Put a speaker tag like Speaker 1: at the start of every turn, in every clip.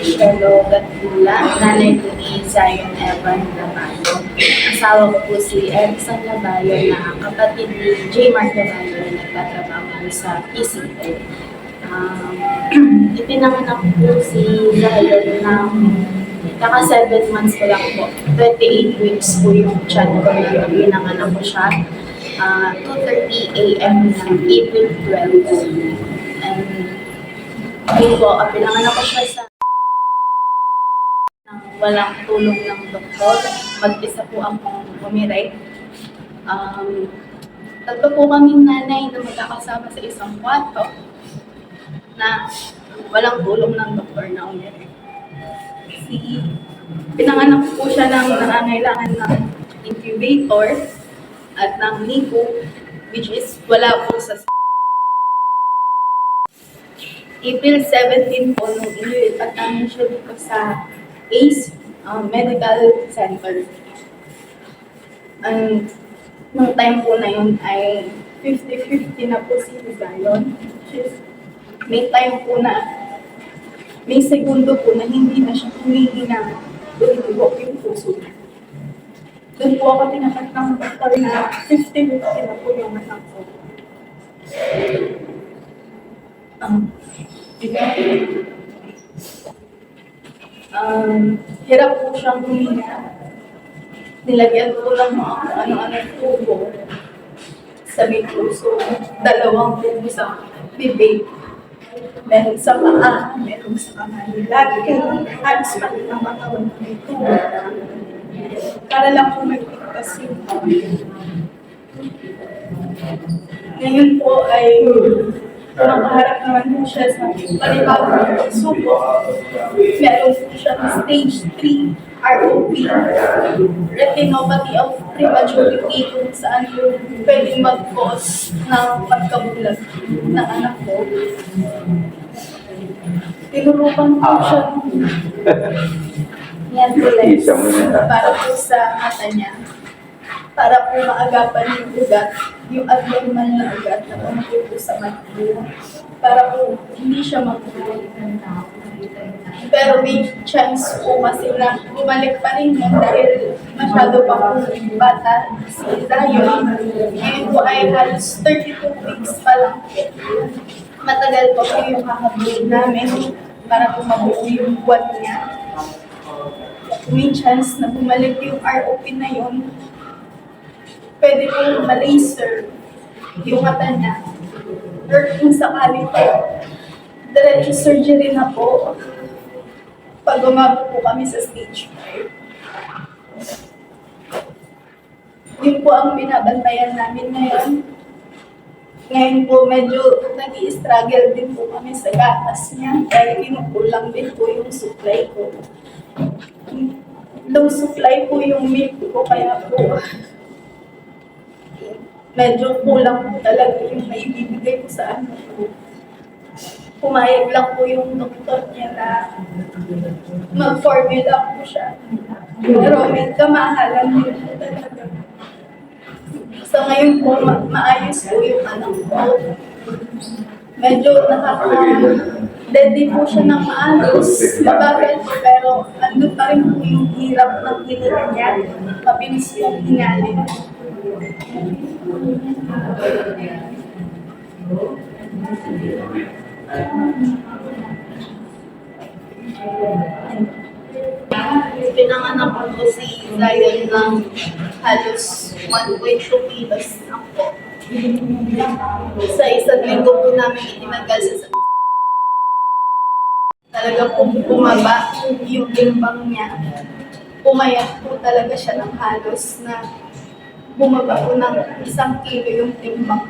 Speaker 1: Shelo Gatula, nanay ko ni Zion Evan Labayo. Asawa ko po si Edson Labayo na kapatid ni J. Mark Labayo na nagtatrabaho sa PCL. Ipinanganak po si Zion ng kaka 7 months ko lang po. 28 weeks po yung chan ko na pinanganak ko siya. 2:30 a.m. ng April 12. And yun po, pinanganak ko siya sa walang tulong ng doktor. Mag-isa po akong pumiray. Tatlo po kaming nanay na magkakasama sa isang kwarto na walang tulong ng doktor na umiray. Pinanganak po siya ng nangangailangan ng incubator at ng NICU, which is wala po sa April 17 po nung inilipat namin siya dito sa ACE Medical Center. Nung time po na yun ay 50-50 na po si Zion. May time po na, may segundo po na hindi na siya humingi na lumibok yung puso. Doon po ako tinapat ng doktor na 50-50 na po yung anak ko. Hirap po siyang huminga. Nilagyan po ng mga ano-ano tubo sa may puso. 2 tubo sa bibig. Meron sa paa, meron sa kamay. Lagi kayong hands pati ng katawan ng tubo. Para lang po magpigtas yung ngayon po ay nakaharap naman po siya sa panibagong pagsubok. Meron po siya ng stage 3 ROP, retinopathy of prematurity, kung saan yung pwedeng mag-cause ng pagkabulag ng anak ko. Tinurukan po siya yan para po sa mata niya. Para po maagapan yung ugat, yung abnormal na ugat na pumunta po sa mata. Para po hindi siya mag-ulit. Pero may chance po kasi na bumalik pa rin yun dahil masyado pa po bata si Zion. Ngayon po ay halos 32 weeks pa lang. Matagal po po yung kakabulid namin para po mabuo yung buwan niya. May chance na bumalik yung ROP na yun. Pwede po ma-laser yung mata niya. Or kung sakali po, diretso surgery na po pag umabot po kami sa stage 5. Yun po ang binabantayan namin ngayon. Ngayon po medyo nag-i-struggle din po kami sa gatas niya dahil kinukulang din po yung supply ko. Low supply po yung milk ko kaya po medyo kulang po talaga yung naibibigay ko sa anak ko. Pumayag lang po yung doktor niya na mag-formula po siya. Pero may kamahalan din po talaga. So ngayon po, maayos po yung anak ko. Medyo nakaka-deadly po siya ng maayos. Mabagal po, pero andun pa rin po yung hirap ng hininga niya. Mabilis pong hingalin. Pinanganak ko si Zion ng halos 1.2 kilos na po. Sa isang linggo po namin itinagal sa talaga po bumaba yung timbang niya. Pumayat po talaga siya ng halos na bumaba po ng 1 kilo yung timbang.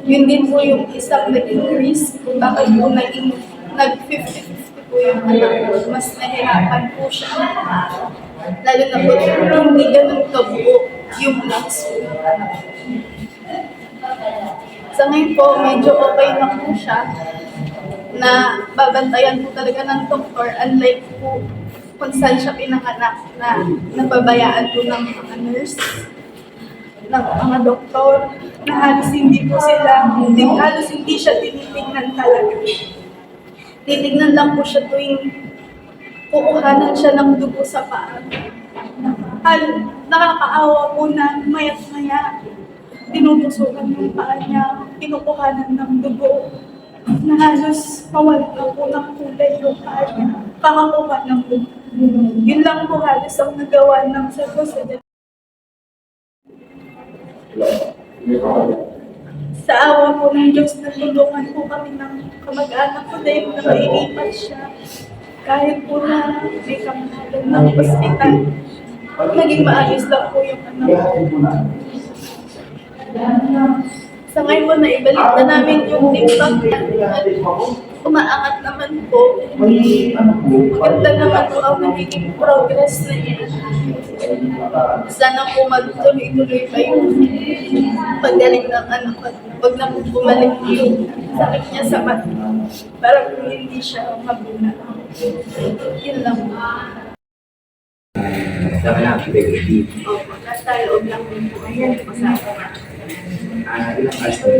Speaker 1: Yun din po yung isang naging risk kung bakit po naging nag-50-50 po yung anak ko. Mas nahirapan po siya. Lalo na po hindi ganun kabuo yung lungs po ng anak ko. Sa ngayon po, medyo okay na po siya na babantayan po talaga ng doktor, unlike po kung saan siya pinanganak na nababayaan po ng mga nurse, ng mga doktor, na halos hindi po sila, halos hindi siya tinitignan talaga. Titignan lang po siya tuwing kukuhanan siya ng dugo sa paa. Nakakaawa po na maya't maya, tinutusukan yung paa niya, kinukuhanan ng dugo, na halos mawala na po ng kulay yung paa niya, kakakuha ng dugo. Yun lang po halos ang nagawa ng sa awa po ng Diyos, natulungan po kami ng kamag-anak ko dahil na mailipat siya. Kahit po na may kamahalan ng hospital, naging maayos lang po yung anak ko. Sa ngayon po, naibalik na namin yung TikTok niya. Umaangat naman po. Maganda naman po ang nagiging progress na niya. Sana po magtuloy-tuloy pa yung paggaling ng anak ko. Huwag na po bumalik yung sakit niya sa mata. Para po hindi siya mabuna. Yun lang po.
Speaker 2: Sama na, activity.
Speaker 1: Opo, nasa loob lang po. Ayan po sa akin.
Speaker 2: Ilang hours na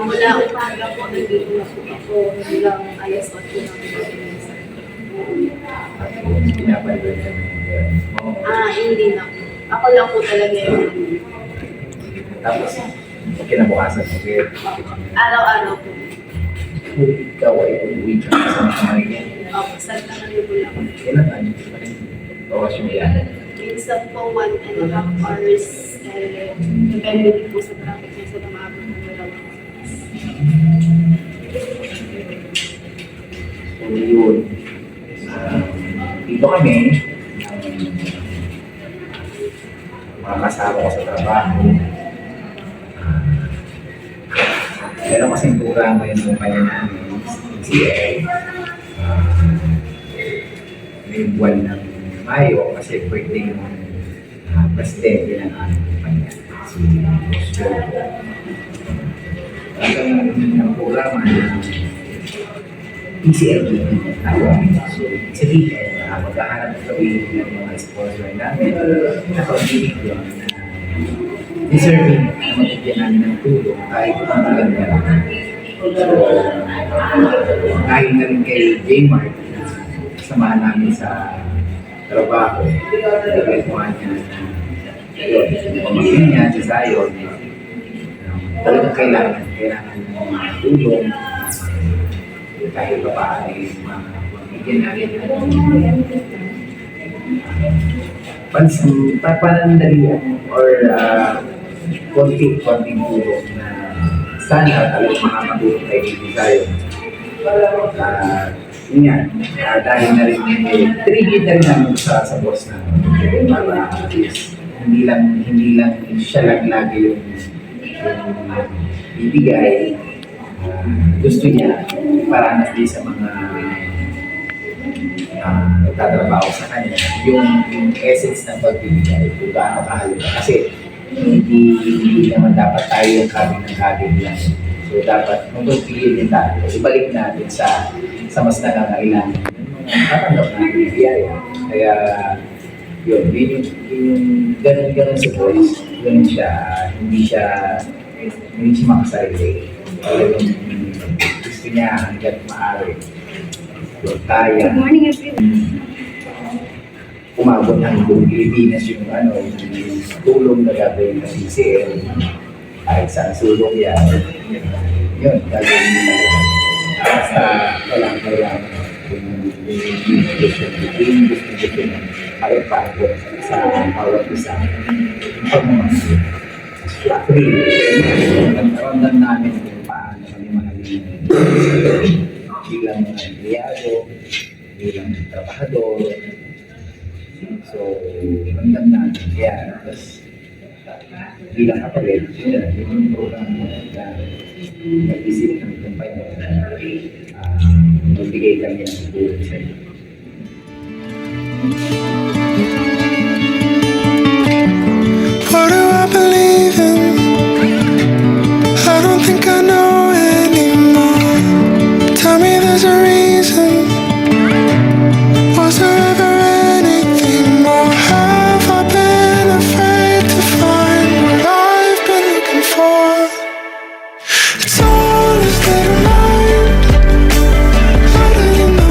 Speaker 1: Mula umaga po, nandito na po ako hanggang alas 8 ng gabi.
Speaker 2: pinapaliwan ka ng
Speaker 1: Hindi na po. Ako lang po talaga yun.
Speaker 2: Tapos, kinabukasan mo,
Speaker 1: Araw-araw po.
Speaker 2: ikaw ay uuwi ka sa Maria.
Speaker 1: Opo, saan ka nandito lang.
Speaker 2: Kailan tayo? Bawas yung yan.
Speaker 1: Minsan po 1.5 hours. Depende din po sa traffic niya sa lumabot ng 2 hours.
Speaker 2: So, yun. Dito kami, mga kasama ko sa trabaho. Meron kasing programa yung kumpanya namin, CA. May buwan ng Mayo kasi birthday ng presidente ng aming kumpanya, si Oscar. Ang programa ng PCLB. So, sabihin, maghahanap kami ng mga sponsor namin na pag-ibig yun na deserving na mabigyan namin ng tulong kahit ang maganda. So, kahit na rin kay J-Mart, samahan namin sa trabaho, nagkwentuhan niya na yun, pamangkin niya, si Zion, talagang kailangan ng tulong kahit pa paano yung mabigyan namin panandalian or konting tulong na sana talagang makakatulong kay Zion. Yun yan, dahil na rin, trigger na rin namin sa boss namin para at least hindi lang siya lang lagi yung ibigay. Gusto niya para din sa mga nagtatrabaho sa kanya yung essence ng pagbibigay kung gaano kahalaga kasi hindi naman dapat tayo yung kabin lang. So dapat magbibigay din tayo, ibalik natin sa mas nakakailangan yung tatanggap natin yung biyaya. Kaya yun yung ganun sa voice, ganun siya, hindi siya makasarili. Talagang gusto niya hanggat maaari. Kaya
Speaker 1: Good morning, everyone.
Speaker 2: umabot ng buong Pilipinas yung tulong na gagawin ng CCL. Kahit saan sulong yan, yun, gagawin nila. Basta kailangan yung distribution ng pare-pago sa bawat isa. Actually, nagkaroon namin kung paano kami mahalin bilang empleyado, bilang trabahador. So, ramdam namin. Kaya, tapos, bilang kapatid, yung program na nag-isip ng kumpanya magbigay kami ng tulong sa iyo.
Speaker 3: What do I believe in? I don't think I know anymore. Tell me there's a reason. Was there ever anything more? Have I been afraid to find what I've been looking for? It's all this little light. How do you know?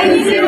Speaker 1: Ay, hindi